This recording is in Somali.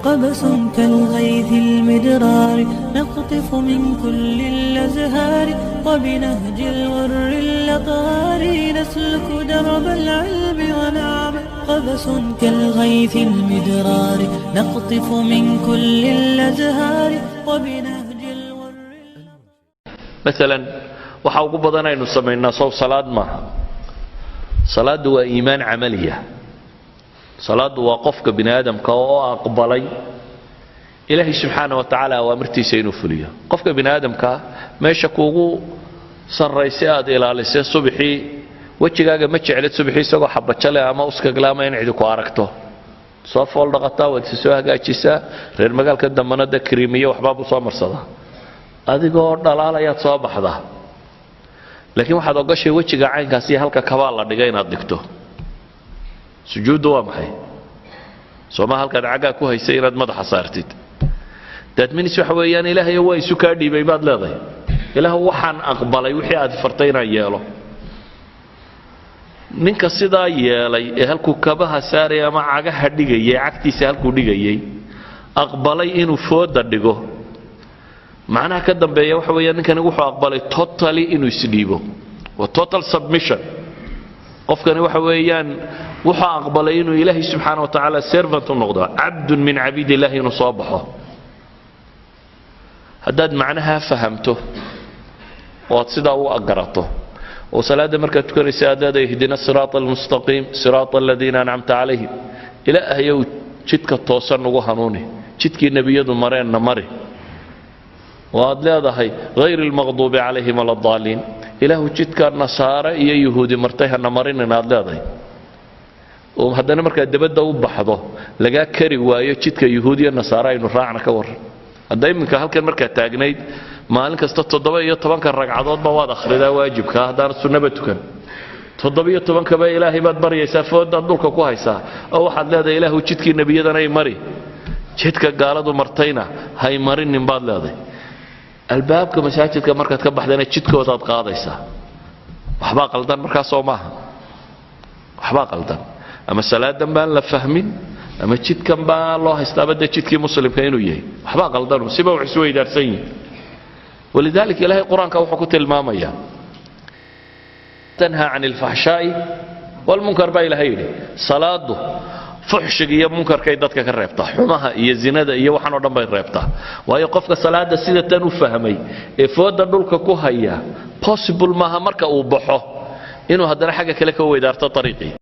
قبس كالغيث المدرار نقطف من كل الأزهار وبنهج الغر الأطهار نسلك درب العلم ونعمل قبس كالغيث المدرار نقطف من كل الأزهار وبنهج الغر. مثلا waxa ugu badan aynu sameeynaa soo salaad ma salaadu waa iimaan amaliya salaadu waa qofka bini aadamka oo aqbalay ilaahi subhanahu wa ta'ala waa martiisa inuu fuliyo qofka bini aadamka meesha kuugu sarreysay aad ilaalisay subaxii wajigaaga ma jeclid subaxii isagoo xabajale ama uska galaama in cid ku aragto soo fool dhaqataa wad soo hagaajisaa reer magaalka damanada kariimiyo waxba u soo marsada adigoo dhalaalaya soo baxda laakiin waxaad ogashay wajiga caynkaas iyo halka kabaa la dhigay inaad dhigto sujuudu waa maxay sooma halka caga ku haysay inaad madaxa saartid dad min waxa weeyaan ilaahay waa isu ka dhiibay baad leedahay ilaahu waxaan aqbalay wixii aad fartay inaan yeelo ninka sidaa yeelay ee halku kabaha saaray ama cagaha dhigayay cagtiisa halku dhigayay aqbalay inuu fooda dhigo macnaha ka dambeeya waxa weeyaan ninkan wuxuu aqbalay totally inuu isdhiibo wa total submission qofkani waxa weeyaan wuxuu aqbalay inuu ilaahay subhanahu wa ta'ala servant u noqdo abdun min abidillahi inuu soo baxo haddaad macnaha fahamto oo sidaa u agarato oo salaada marka tukanaysa aadaada ihdina siraatal mustaqim siraatal ladina an'amta alayhim ilaahay jidka toosan ugu hanuuni jidkii nabiyadu mareenna mari waad leedahay غير المغضوب عليهم ولا الضالين ilaahu jidka nasaara iyo yahuudi martay hana marin inaad leedahay oo haddana marka dibadda u baxdo laga kari waayo jidka yahuudiya nasaara inuu raacna ka war haday minka halkan marka taagnayd maalin kasta 17 ragcadood ba waad akhridaa waajibka hadaan sunnaba tukan 17 ka ba ilaahay baad baraysaa fooda dhulka ku haysaa oo waxaad leedahay ilaahu jidkii nabiyadana ay mari jidka gaaladu martayna hay marin baad leedahay albaabka masaajidka markaad ka baxdana jidkooda aad qaadaysaa waxba qaldan marka soo maaha waxba qaldan ama salaadan baan la fahmin ama jidkan baa loo haystaa bada jidkii muslimka inuu yahay waxba qaldan siba wax soo idaarsan ولذلك إلهي القرآن كوحكو تلماميا تنهى عن الفحشاء والمنكر با إلهي صلاة فحشك iyo munkarkay dadka ka reebta xumaha iyo zinada iyo waxaan oo dhan bay reebta waayo qofka salaada sida tan u fahmay ee fooda dhulka ku haya possible maaha marka uu baxo inuu hadana xaga kale ka weydaarto tariiqi